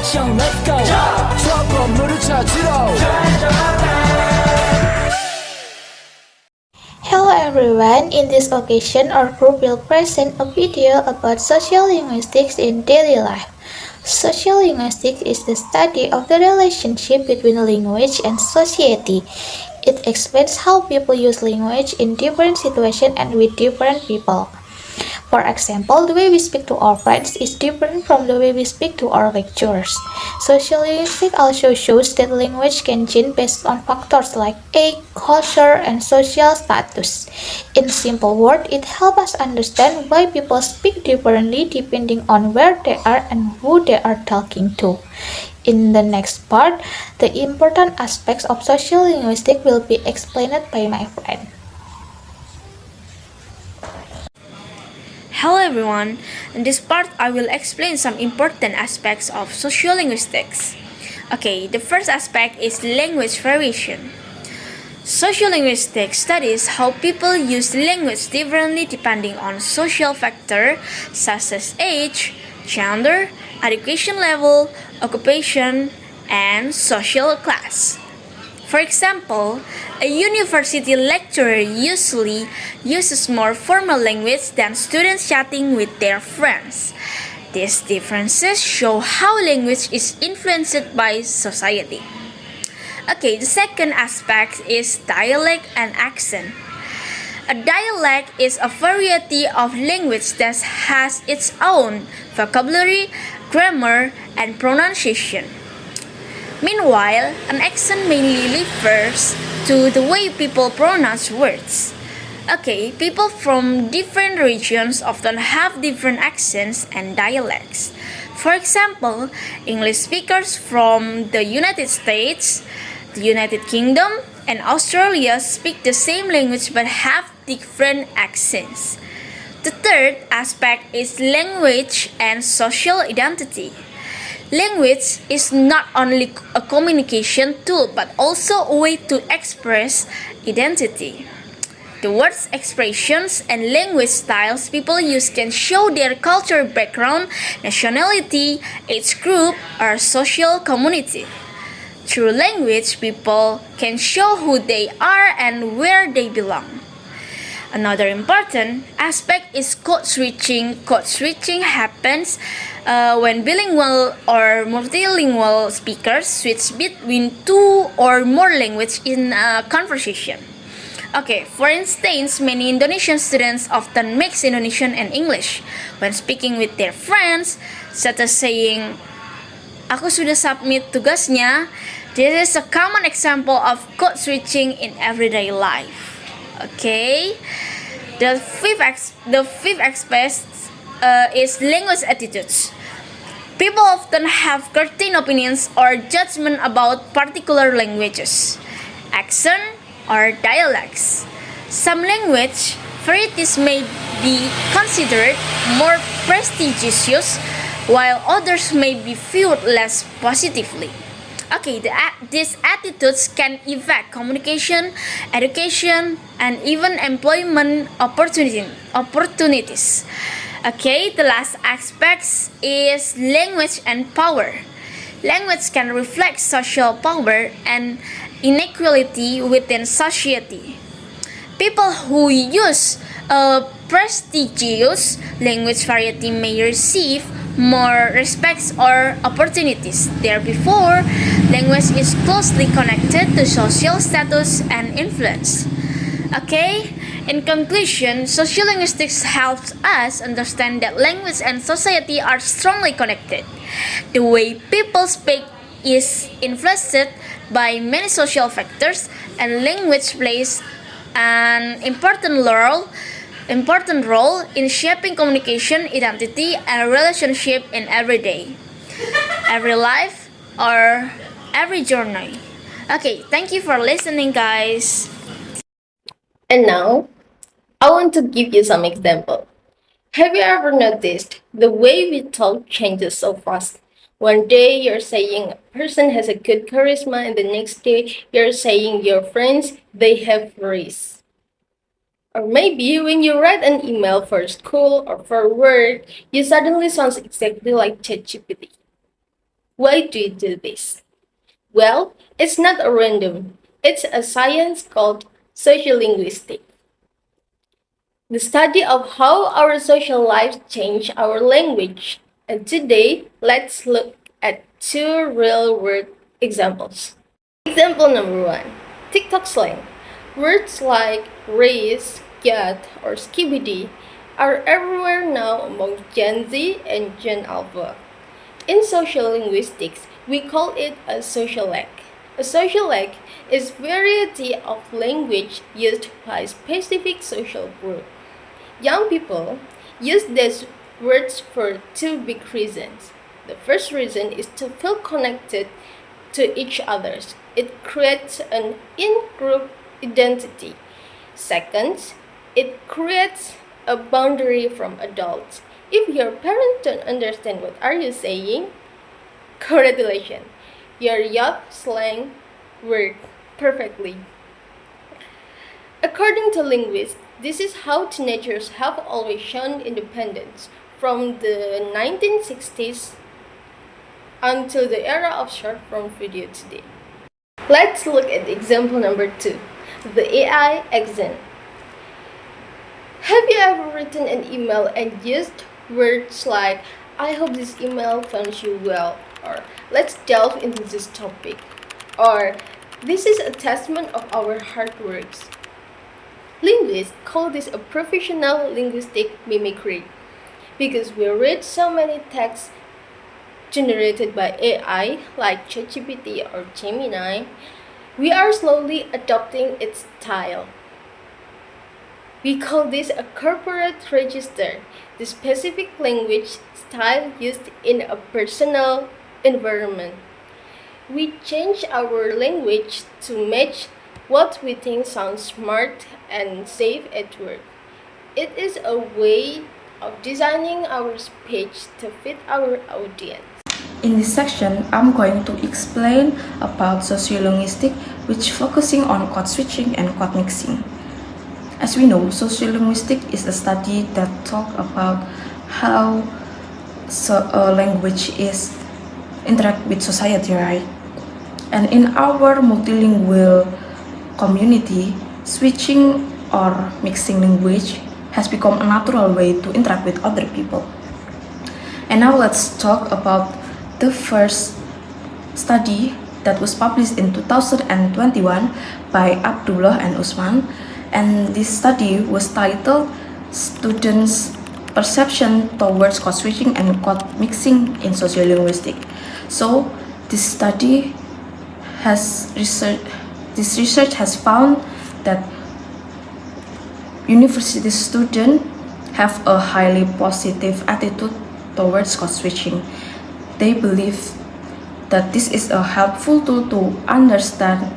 action, let's go. 수업 건물을 찾으러. Hello everyone, in this occasion our group will present a video about sociolinguistics in daily life. Sociolinguistics is the study of the relationship between language and society. It explains how people use language in different situations and with different people. For example, the way we speak to our friends is different from the way we speak to our lecturers. Sociolinguistics also shows that language can change based on factors like age, culture, and social status. In simple words, it helps us understand why people speak differently depending on where they are and who they are talking to. In the next part, the important aspects of sociolinguistics will be explained by my friend. Hello everyone, in this part I will explain some important aspects of sociolinguistics. Okay, the first aspect is language variation. Sociolinguistics studies how people use language differently depending on social factors such as age, gender, education level, occupation, and social class. For example, a university lecturer usually uses more formal language than students chatting with their friends. These differences show how language is influenced by society. Okay, the second aspect is dialect and accent. A dialect is a variety of language that has its own vocabulary, grammar, and pronunciation. Meanwhile, an accent mainly refers to the way people pronounce words. Okay, people from different regions often have different accents and dialects. For example, English speakers from the United States, the United Kingdom, and Australia speak the same language but have different accents. The third aspect is language and social identity. Language is not only a communication tool but also a way to express identity. The words, expressions, and language styles people use can show their cultural background, nationality, age group, or social community. Through language, people can show who they are and where they belong. Another important aspect is code switching. Code switching happens when bilingual or multilingual speakers switch between two or more languages in a conversation. Okay, for instance, many Indonesian students often mix Indonesian and English when speaking with their friends, such as saying, "Aku sudah submit tugasnya." This is a common example of code switching in everyday life. Okay, the fifth aspect is language attitudes. People often have certain opinions or judgment about particular languages, accent, or dialects. Some language varieties may be considered more prestigious, while others may be viewed less positively. Okay, these attitudes can affect communication, education, and even employment opportunities. Okay, the last aspect is language and power. Language can reflect social power and inequality within society. People who use a prestigious language variety may receive more respects or opportunities. Therefore, language is closely connected to social status and influence. Okay, in conclusion, sociolinguistics helps us understand that language and society are strongly connected. The way people speak is influenced by many social factors, and language plays an important role in shaping communication, identity, and relationship in every life, or every journey. Okay, thank you for listening, guys. And now, I want to give you some example. Have you ever noticed the way we talk changes so fast? One day you're saying a person has a good charisma, and the next day you're saying your friends they have race. Or maybe when you write an email for school or for work, you suddenly sound exactly like ChatGPT. Why do you do this? Well, it's not a random. It's a science called sociolinguistics, the study of how our social lives change our language. And today, let's look at two real-world examples. Example number one, TikTok slang. Words like race, cat, or skibidi are everywhere now among Gen Z and Gen Alpha. In social linguistics, we call it a social leg. A social leg is variety of language used by specific social group. Young people use these words for two big reasons. The first reason is to feel connected to each other. It creates an in-group identity. Second, it creates a boundary from adults. If your parents don't understand what are you saying, congratulations, your young slang worked perfectly. According to linguists, this is how teenagers have always shown independence from the 1960s until the era of short-form video today. Let's look at example number 2, the AI accent. Have you ever written an email and used words like, I hope this email finds you well, or let's delve into this topic, or this is a testament of our hard works. Linguists call this a professional linguistic mimicry because we read so many texts generated by AI like ChatGPT or Gemini, we are slowly adopting its style. We call this a corporate register, the specific language style used in a personal environment. We change our language to match what we think sounds smart and safe at work. It is a way of designing our speech to fit our audience. In this section, I'm going to explain about sociolinguistics, which focusing on code switching and code mixing. As we know, sociolinguistics is a study that talks about how a language is interact with society, right? And in our multilingual community, switching or mixing language has become a natural way to interact with other people. And now let's talk about the first study that was published in 2021 by Abdullah and Usman. And this study was titled Students' Perception Towards Code Switching and Code Mixing in Sociolinguistics. So this study this research has found that university students have a highly positive attitude towards code switching. They believe that this is a helpful tool to understand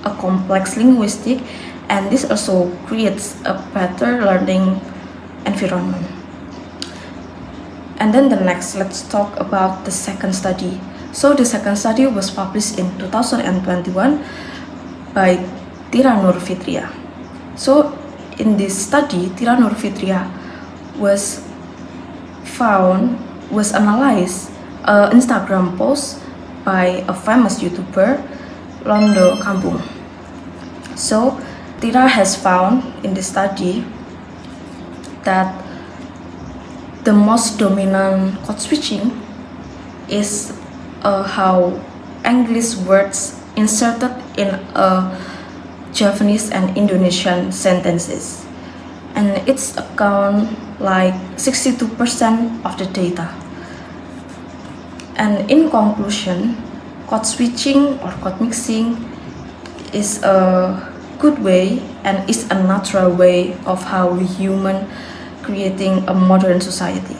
a complex linguistic, and this also creates a better learning environment. And then let's talk about the second study. So the second study was published in 2021 by Tira Nur Fitria. So in this study, Tira Nur Fitria was analyzed an Instagram post by a famous YouTuber, Londo Kampung. So Tira has found in the study that the most dominant code switching is how English words inserted in Japanese and Indonesian sentences, and it's account like 62% of the data. And in conclusion, code switching or code mixing is a good way and is a natural way of how we human creating a modern society.